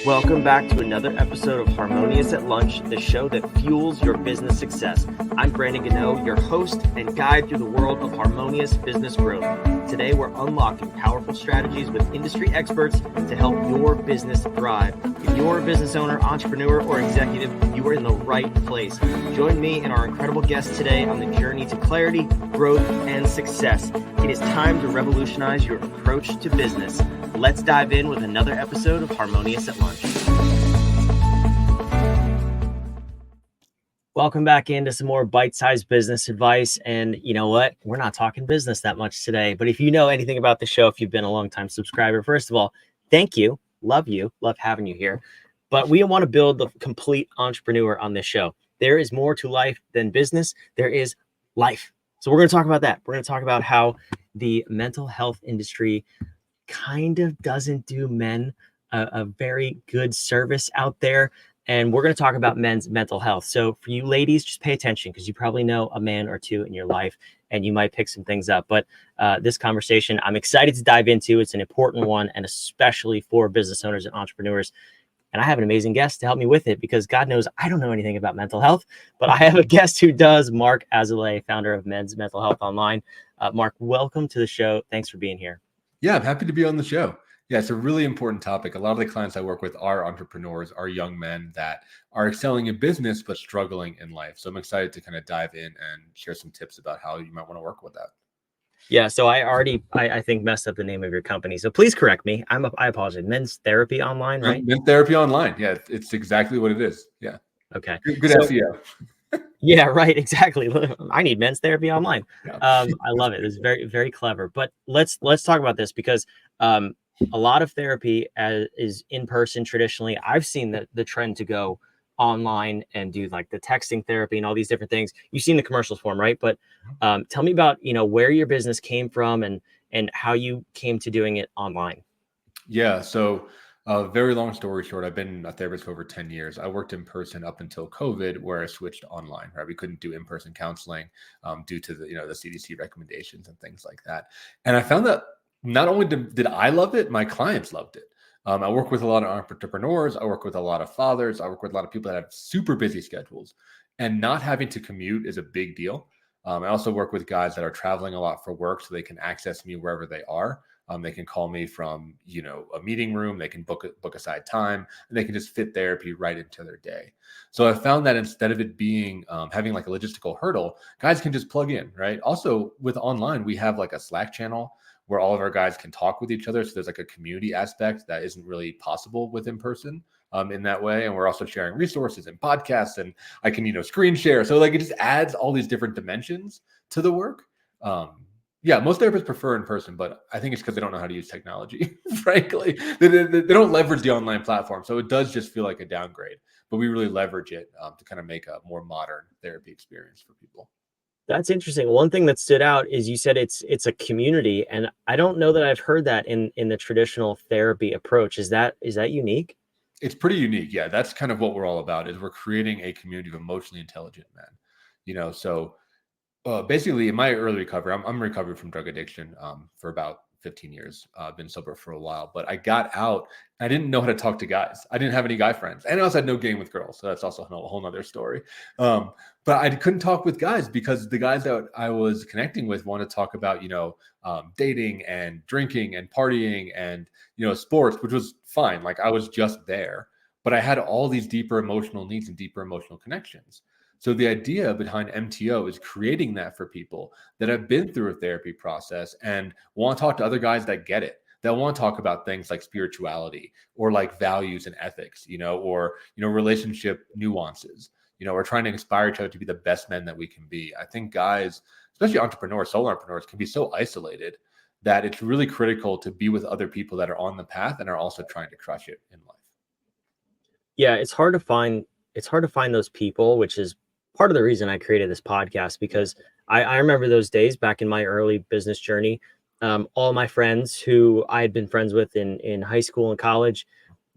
Welcome back to another episode of Harmonious at Lunch, the show that fuels your business success. I'm Brandon Gano, your host and guide through the world of harmonious business growth. Today, we're unlocking powerful strategies with industry experts to help your business thrive. If you're a business owner, entrepreneur, or executive, you are in the right place. Join me and our incredible guests today on the journey to clarity, growth, and success. It is time to revolutionize your approach to business. Let's dive in with another episode of Harmonious at Lunch. Welcome back into some more bite-sized business advice. And you know what? We're not talking business that much today. But if you know anything about the show, if you've been a long-time subscriber, first of all, thank you. Love having you here. But we want to build the complete entrepreneur on this show. There is more to life than business. There is life. So we're going to talk about that. We're going to talk about how the mental health industry kind of doesn't do men a very good service out there. And we're going to talk about men's mental health. So for you ladies, just pay attention because you probably know a man or two in your life and you might pick some things up. But this conversation, I'm excited to dive into. It's an important one, and especially for business owners and entrepreneurs. And I have an amazing guest to help me with it because God knows I don't know anything about mental health, but I have a guest who does, Mark Azoulay, founder of Men's Mental Health Online. Mark, welcome to the show. Thanks for being here. Yeah, I'm happy to be on the show. Yeah, it's a really important topic. A lot of the clients I work with are entrepreneurs, are young men that are excelling in business but struggling in life. So I'm excited to kind of dive in and share some tips about how you might want to work with that. Yeah, so I think messed up the name of your company. So please correct me. I apologize. Men's Therapy Online, right? Men's Therapy Online. Yeah, it's exactly what it is. Yeah. Okay. Good SEO. Yeah, right. Exactly. I need Men's Therapy Online. Yeah. I love it. It's very, very clever. But let's talk about this because a lot of therapy is in person traditionally. I've seen the trend to go online and do like the texting therapy and all these different things. You've seen the commercials for them, right? But tell me about, where your business came from and how you came to doing it online. Yeah. So very long story short, I've been a therapist for over 10 years. I worked in person up until COVID, where I switched online, right? We couldn't do in-person counseling due to the CDC recommendations and things like that. And I found that not only did I love it, my clients loved it. I work with a lot of entrepreneurs. I work with a lot of fathers. I work with a lot of people that have super busy schedules, and not having to commute is a big deal. I also work with guys that are traveling a lot for work, so they can access me wherever they are. They can call me from, a meeting room. They can book aside time, and they can just fit therapy right into their day. So I found that instead of it being having like a logistical hurdle, guys can just plug in, right? Also with online, we have like a Slack channel where all of our guys can talk with each other. So there's like a community aspect that isn't really possible with in person in that way. And we're also sharing resources and podcasts, and I can, screen share. So like it just adds all these different dimensions to the work. Yeah, most therapists prefer in person, but I think it's because they don't know how to use technology, frankly. They don't leverage the online platform. So it does just feel like a downgrade, but we really leverage it to kind of make a more modern therapy experience for people. That's interesting. One thing that stood out is you said it's a community, and I don't know that I've heard that in the traditional therapy approach. Is that unique? It's pretty unique. Yeah, that's kind of what we're all about, is we're creating a community of emotionally intelligent men. So basically in my early recovery, I'm recovered from drug addiction for about 15 years. I've been sober for a while, but I got out. I didn't know how to talk to guys. I didn't have any guy friends, and I also had no game with girls. So that's also a whole nother story. But I couldn't talk with guys because the guys that I was connecting with wanted to talk about, dating and drinking and partying and, sports, which was fine. Like I was just there, but I had all these deeper emotional needs and deeper emotional connections. So the idea behind MTO is creating that for people that have been through a therapy process and want to talk to other guys that get it, that want to talk about things like spirituality or like values and ethics, or, relationship nuances. We're trying to inspire each other to be the best men that we can be. I think guys, especially entrepreneurs, solo entrepreneurs, can be so isolated that it's really critical to be with other people that are on the path and are also trying to crush it in life. Yeah, it's hard to find those people, which is part of the reason I created this podcast, because I remember those days back in my early business journey. All my friends who I had been friends with in high school and college,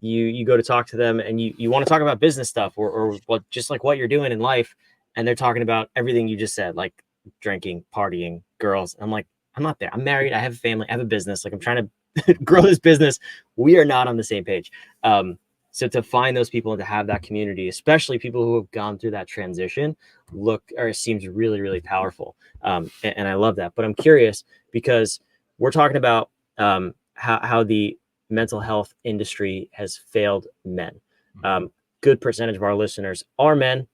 you go to talk to them and you want to talk about business stuff or what, just like what you're doing in life. And they're talking about everything you just said, like drinking, partying, girls. I'm like, I'm not there. I'm married. I have a family. I have a business. Like I'm trying to grow this business. We are not on the same page. So to find those people and to have that community, especially people who have gone through that transition, seems really, really powerful. And I love that. But I'm curious because we're talking about how the mental health industry has failed men. Good percentage of our listeners are men.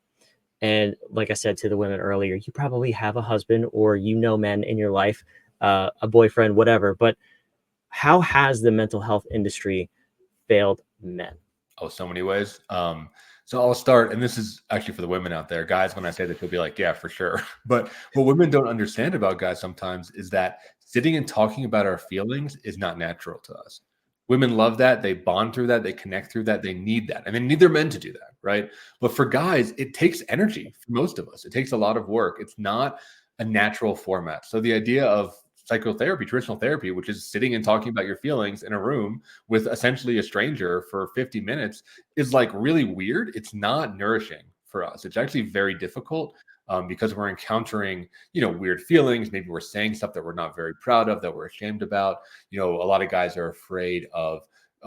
And like I said to the women earlier, you probably have a husband or men in your life, a boyfriend, whatever. But how has the mental health industry failed men? Oh, so many ways. So I'll start, and this is actually for the women out there. Guys, when I say that, you'll be like, yeah, for sure. But what women don't understand about guys sometimes is that sitting and talking about our feelings is not natural to us. Women love that. They bond through that. They connect through that. They need that. And they need their men to do that, right? But for guys, it takes energy for most of us. It takes a lot of work. It's not a natural format. So the idea of psychotherapy, traditional therapy, which is sitting and talking about your feelings in a room with essentially a stranger for 50 minutes, is like really weird. It's not nourishing for us. It's actually very difficult because we're encountering, weird feelings. Maybe we're saying stuff that we're not very proud of, that we're ashamed about. A lot of guys are afraid of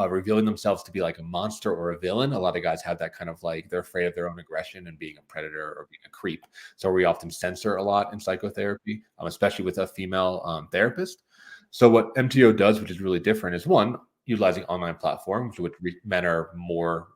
revealing themselves to be like a monster or a villain. A lot of guys have that kind of like, they're afraid of their own aggression and being a predator or being a creep. So we often censor a lot in psychotherapy, especially with a female therapist. So what MTO does, which is really different, is one, utilizing online platforms, which men are more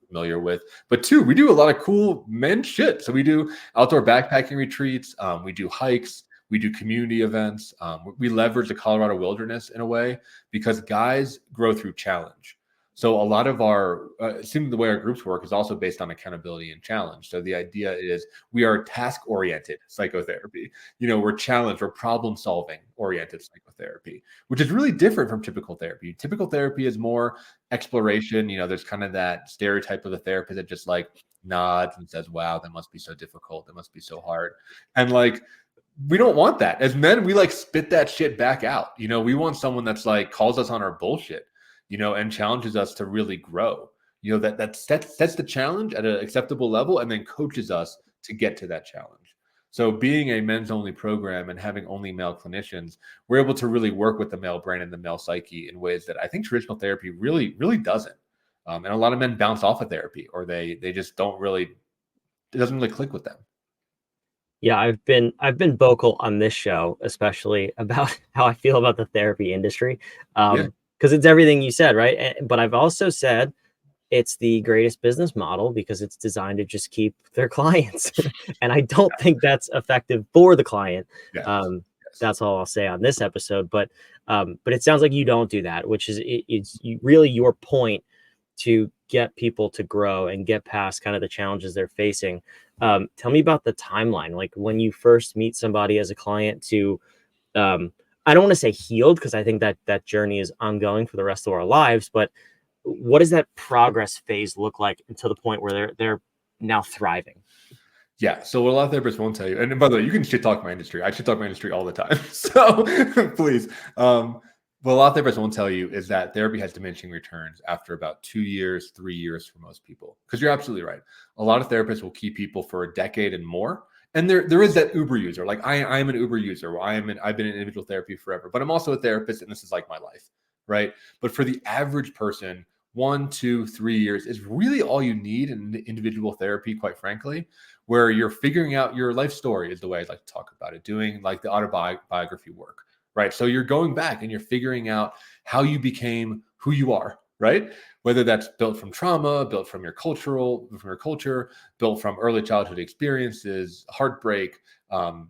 familiar with. But two, we do a lot of cool men shit. So we do outdoor backpacking retreats. We do hikes. We do community events. We leverage the Colorado wilderness in a way because guys grow through challenge. So a lot of our, seeing the way our groups work is also based on accountability and challenge. So the idea is we are task-oriented psychotherapy. We're challenge, we're problem-solving oriented psychotherapy, which is really different from typical therapy. Typical therapy is more exploration. There's kind of that stereotype of the therapist that just like nods and says, wow, that must be so difficult. That must be so hard. And like, we don't want that. As men, we like spit that shit back out. We want someone that's like calls us on our bullshit, and challenges us to really grow. That sets the challenge at an acceptable level and then coaches us to get to that challenge. So being a men's only program and having only male clinicians, we're able to really work with the male brain and the male psyche in ways that I think traditional therapy really, really doesn't. And a lot of men bounce off of therapy or they just don't really, it doesn't really click with them. Yeah, I've been vocal on this show, especially about how I feel about the therapy industry, Yeah. because it's everything you said, right? But I've also said it's the greatest business model because it's designed to just keep their clients, and I don't think that's effective for the client. Yes. Um, Yes. that's all I'll say on this episode. But it sounds like you don't do that, which is really your point to get people to grow and get past kind of the challenges they're facing. Tell me about the timeline, like when you first meet somebody as a client to, I don't want to say healed because I think that journey is ongoing for the rest of our lives, but what does that progress phase look like until the point where they're now thriving? Yeah. So what a lot of therapists won't tell you, and by the way, you can shit talk my industry. I shit talk my industry all the time. So please. What a lot of therapists won't tell you is that therapy has diminishing returns after about 2 years, 3 years for most people. Because you're absolutely right. A lot of therapists will keep people for a decade and more. And there is that Uber user. Like I am an Uber user. I've been in individual therapy forever, but I'm also a therapist, and this is like my life, right? But for the average person, 1, 2, 3 years is really all you need in individual therapy, quite frankly, where you're figuring out your life story is the way I'd like to talk about it, doing like the autobiography work, right? So you're going back and you're figuring out how you became who you are, right? Whether that's built from trauma, built from your culture, built from early childhood experiences, heartbreak,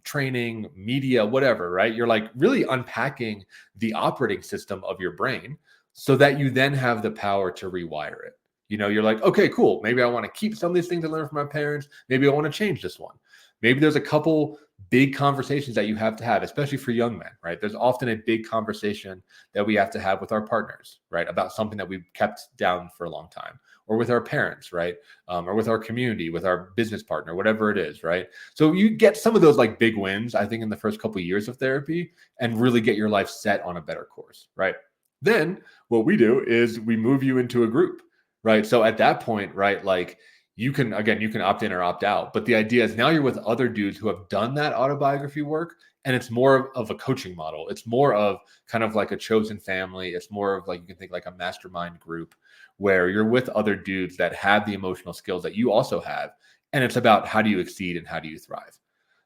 training, media, whatever, right? You're like really unpacking the operating system of your brain so that you then have the power to rewire it. You're like, okay, cool. Maybe I want to keep some of these things I learned from my parents. Maybe I want to change this one. Maybe there's a couple big conversations that you have to have, especially for young men, right? There's often a big conversation that we have to have with our partners, right? About something that we've kept down for a long time, or with our parents, right? Or with our community, with our business partner, whatever it is, right? So you get some of those like big wins, I think, in the first couple of years of therapy and really get your life set on a better course, right? Then what we do is we move you into a group, right? So at that point, right, like you can opt in or opt out. But the idea is now you're with other dudes who have done that autobiography work. And it's more of a coaching model. It's more of kind of like a chosen family. It's more of like, you can think like a mastermind group where you're with other dudes that have the emotional skills that you also have. And it's about how do you exceed and how do you thrive.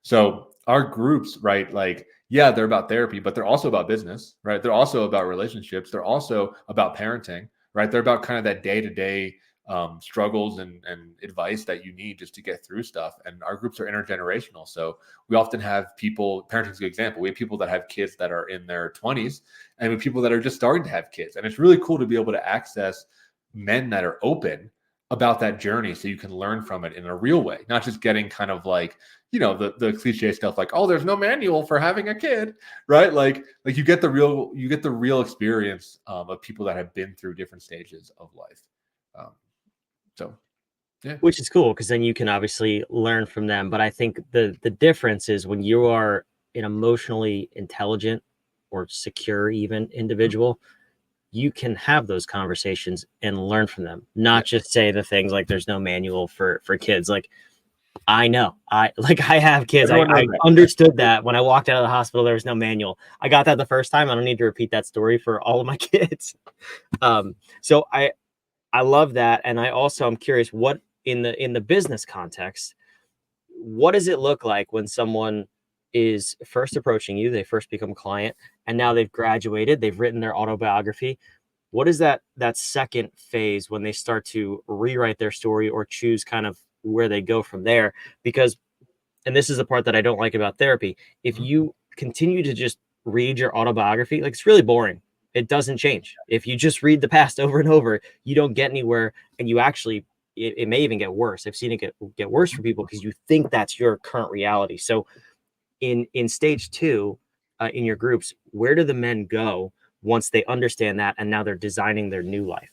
So our groups, right? Like, yeah, they're about therapy, but they're also about business, right? They're also about relationships. They're also about parenting, right? They're about kind of that day-to-day struggles and advice that you need just to get through stuff. And our groups are intergenerational. So we often have people, parenting is a good example. We have people that have kids that are in their 20s and we have people that are just starting to have kids. And it's really cool to be able to access men that are open about that journey so you can learn from it in a real way, not just getting kind of like, the cliche stuff like, oh, there's no manual for having a kid, right? Like you get the real experience of people that have been through different stages of life. So, yeah. Which is cool because then you can obviously learn from them. But I think the difference is when you are an emotionally intelligent or secure even individual, you can have those conversations and learn from them, not just say the things like there's no manual for kids. Like I know I have kids. I understood that when I walked out of the hospital, there was no manual. I got that the first time. I don't need to repeat that story for all of my kids. So I love that. And I also, I'm curious what in the business context, what does it look like when someone is first approaching you, they first become a client, and now they've graduated, they've written their autobiography. What is that second phase when they start to rewrite their story or choose kind of where they go from there? Because, and this is the part that I don't like about therapy, if you continue to just read your autobiography, like it's really boring. It doesn't change. If you just read the past over and over, you don't get anywhere, and you actually, it may even get worse. I've seen it get worse for people because you think that's your current reality. So in stage two, in your groups, where do the men go once they understand that and now they're designing their new life?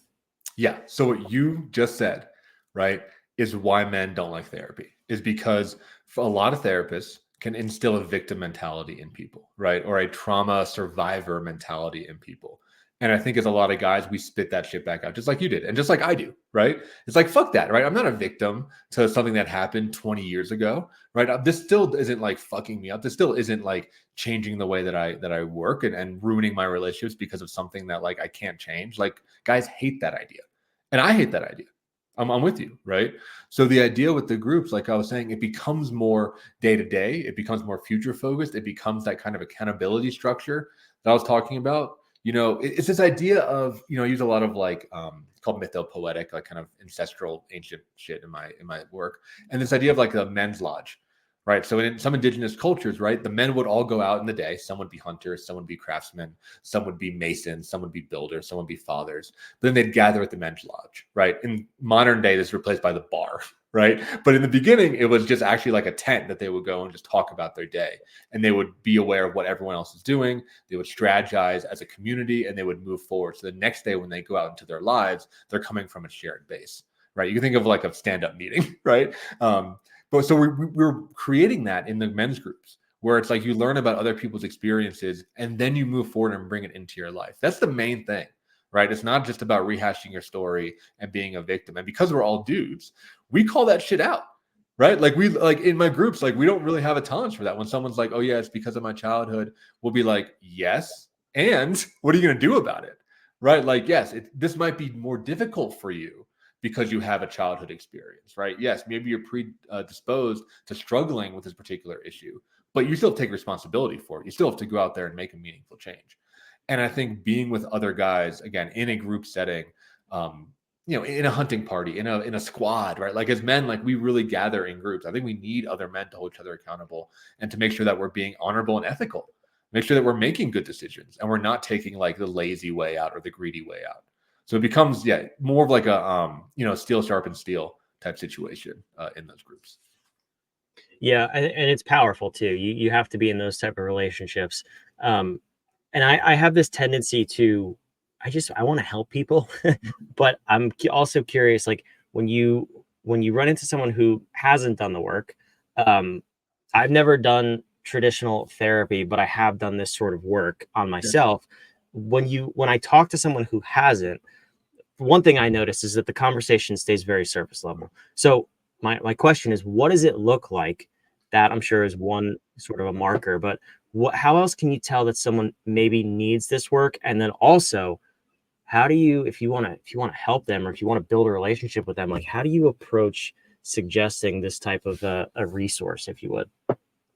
Yeah. So what you just said, right, is why men don't like therapy, is because for a lot of therapists can instill a victim mentality in people, right? Or a trauma survivor mentality in people. And I think as a lot of guys, we spit that shit back out just like you did and just like I do, right? It's like, fuck that, right? I'm not a victim to something that happened 20 years ago, right? This still isn't like fucking me up. This still isn't like changing the way that I work and ruining my relationships because of something that like I can't change. Like guys hate that idea. And I hate that idea. I'm with you, right? So the idea with the groups, like I was saying, it becomes more day to day. It becomes more future focused. It becomes that kind of accountability structure that I was talking about. It's this idea of, I use a lot of like, it's called mythopoetic, like kind of ancestral ancient shit in my work. And this idea of like a men's lodge, right? So in some indigenous cultures, right, the men would all go out in the day. Some would be hunters, some would be craftsmen, some would be masons, some would be builders, some would be fathers. But then they'd gather at the men's lodge, right? In modern day, this is replaced by the bar, right? But in the beginning, it was just actually like a tent that they would go and just talk about their day. And they would be aware of what everyone else is doing. They would strategize as a community and they would move forward. So the next day when they go out into their lives, they're coming from a shared base, right? You can think of like a stand-up meeting, right? But so we're creating that in the men's groups where it's like you learn about other people's experiences and then you move forward and bring it into your life. That's the main thing, right? It's not just about rehashing your story and being a victim. And because we're all dudes, we call that shit out, right? Like in my groups, like we don't really have a tolerance for that. When someone's like, oh yeah, it's because of my childhood, we'll be like, yes. And what are you going to do about it? Right? Like, yes, this might be more difficult for you because you have a childhood experience, right? Yes, maybe you're predisposed to struggling with this particular issue, but you still take responsibility for it. You still have to go out there and make a meaningful change. And I think being with other guys, again, in a group setting, in a hunting party, in a squad, right? Like as men, like we really gather in groups. I think we need other men to hold each other accountable and to make sure that we're being honorable and ethical. Make sure that we're making good decisions and we're not taking like the lazy way out or the greedy way out. So it becomes, more of like a, steel sharpens steel type situation in those groups. Yeah. And it's powerful too. You have to be in those type of relationships. And I have this tendency to, I want to help people, but I'm also curious, like when you run into someone who hasn't done the work, I've never done traditional therapy, but I have done this sort of work on myself. Yeah. When I talk to someone who hasn't, one thing I noticed is that the conversation stays very surface level. So my question is, what does it look like? That I'm sure is one sort of a marker, but how else can you tell that someone maybe needs this work? And then also, how do you, if you want to help them, or if you want to build a relationship with them, like how do you approach suggesting this type of a resource, if you would?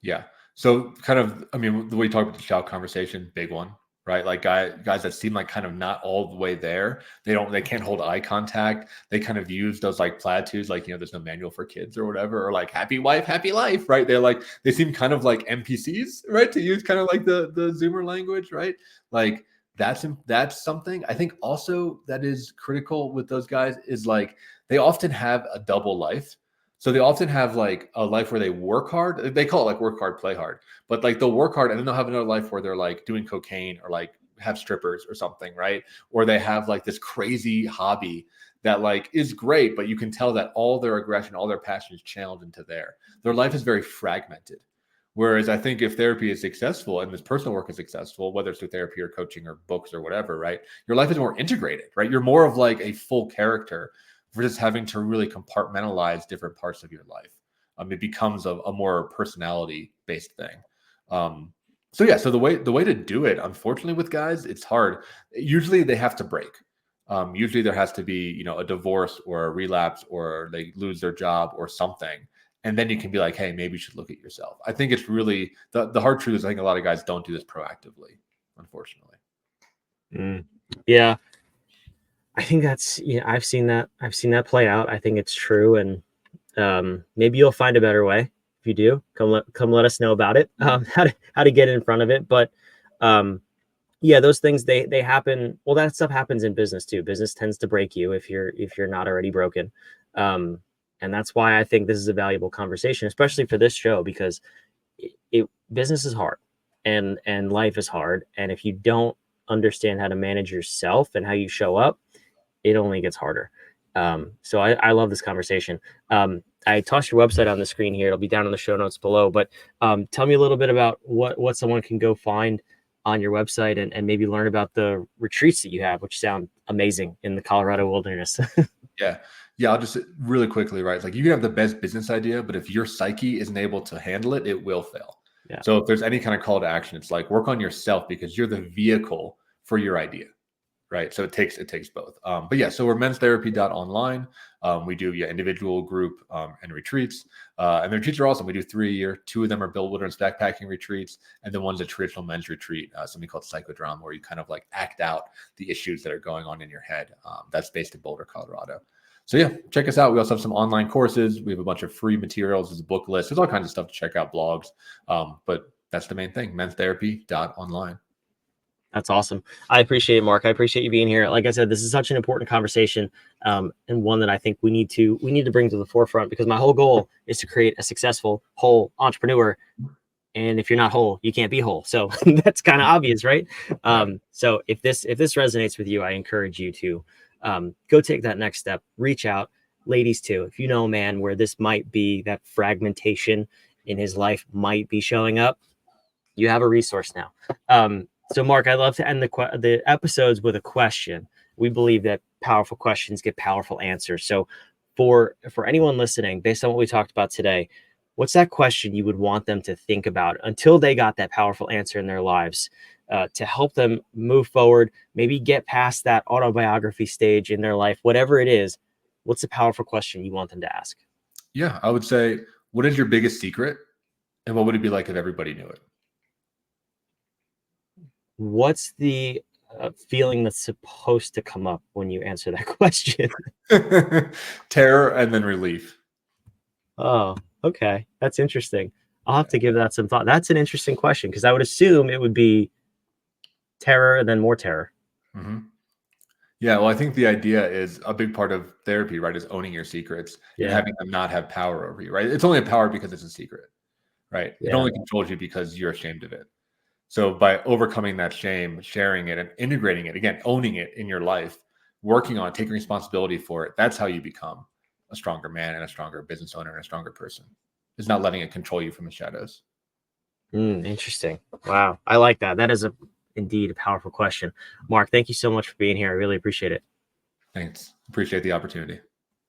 Yeah. So kind of, I mean, the way you talk about the shout conversation, big one, right? Like guys that seem like kind of not all the way there. They can't hold eye contact. They kind of use those like platitudes, like, there's no manual for kids or whatever, or like happy wife, happy life, right? They seem kind of like NPCs, right? To use kind of like the Zoomer language, right? Like that's something I think also that is critical with those guys is like, they often have a double life. So they often have like a life where they work hard. They call it like work hard, play hard. But like they'll work hard and then they'll have another life where they're like doing cocaine or like have strippers or something, right? Or they have like this crazy hobby that like is great, but you can tell that all their aggression, all their passion is channeled into there. Their life is very fragmented. Whereas I think if therapy is successful and this personal work is successful, whether it's through therapy or coaching or books or whatever, right? Your life is more integrated, right? You're more of like a full character versus having to really compartmentalize different parts of your life. It becomes a more personality based thing. So the way to do it, unfortunately, with guys, it's hard. Usually they have to break. Usually there has to be, a divorce or a relapse or they lose their job or something. And then you can be like, hey, maybe you should look at yourself. I think it's really the hard truth is I think a lot of guys don't do this proactively, unfortunately. Yeah. I think that's, I've seen that play out. I think it's true. And maybe you'll find a better way. If you do, come let us know about it. How to get in front of it. But yeah, those things, they happen. Well, that stuff happens in business too. Business tends to break you if you're not already broken. And that's why I think this is a valuable conversation, especially for this show, because business is hard and life is hard. And if you don't understand how to manage yourself and how you show up, it only gets harder. So I love this conversation. I tossed your website on the screen here. It'll be down in the show notes below, but tell me a little bit about what someone can go find on your website and maybe learn about the retreats that you have, which sound amazing in the Colorado wilderness. Yeah. I'll just really quickly, right? Like you can have the best business idea, but if your psyche isn't able to handle it, it will fail. Yeah. So if there's any kind of call to action, it's like work on yourself because you're the vehicle for your idea. Right. So it takes both. But yeah, so we're menstherapy.online. We do individual, group, and retreats. And the retreats are awesome. We do 3 a year. 2 of them are Bill Wilderness backpacking retreats. And then one's a traditional men's retreat, something called psychodrama, where you kind of like act out the issues that are going on in your head. That's based in Boulder, Colorado. So yeah, check us out. We also have some online courses. We have a bunch of free materials. There's a book list. There's all kinds of stuff to check out, blogs. But that's the main thing, menstherapy.online. That's awesome. I appreciate it, Mark. I appreciate you being here. Like I said, this is such an important conversation, and one that I think we need to bring to the forefront, because my whole goal is to create a successful, whole entrepreneur. And if you're not whole, you can't be whole. So that's kind of obvious, right? So if this resonates with you, I encourage you to go take that next step. Reach out, ladies too. If you know a man where this might be, that fragmentation in his life might be showing up, you have a resource now. So Mark, I'd love to end the episodes with a question. We believe that powerful questions get powerful answers. So for anyone listening, based on what we talked about today, what's that question you would want them to think about until they got that powerful answer in their lives, to help them move forward, maybe get past that autobiography stage in their life, whatever it is? What's the powerful question you want them to ask? Yeah, I would say, what is your biggest secret? And what would it be like if everybody knew it? What's the feeling that's supposed to come up when you answer that question? Terror and then relief. Oh, okay. That's interesting. I'll have to give that some thought. That's an interesting question, because I would assume it would be terror and then more terror. Mm-hmm. Yeah, well, I think the idea is a big part of therapy, right? Is owning your secrets and having them not have power over you, right? It's only a power because it's a secret, right? It only controls you because you're ashamed of it. So by overcoming that shame, sharing it and integrating it, again, owning it in your life, working on it, taking responsibility for it, that's how you become a stronger man and a stronger business owner and a stronger person. It's not letting it control you from the shadows. Interesting. Wow. I like that. That is indeed a powerful question. Mark, thank you so much for being here. I really appreciate it. Thanks. Appreciate the opportunity.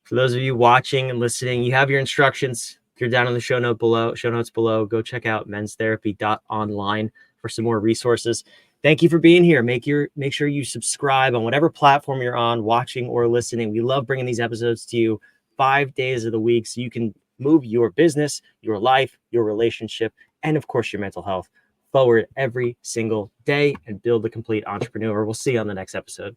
For those of you watching and listening, you have your instructions. If you're down in the show notes below, go check out menstherapy.online for some more resources. Thank you for being here. Make sure you subscribe on whatever platform you're on, watching or listening. We love bringing these episodes to you 5 days of the week so you can move your business, your life, your relationship, and of course, your mental health forward every single day and build the complete entrepreneur. We'll see you on the next episode.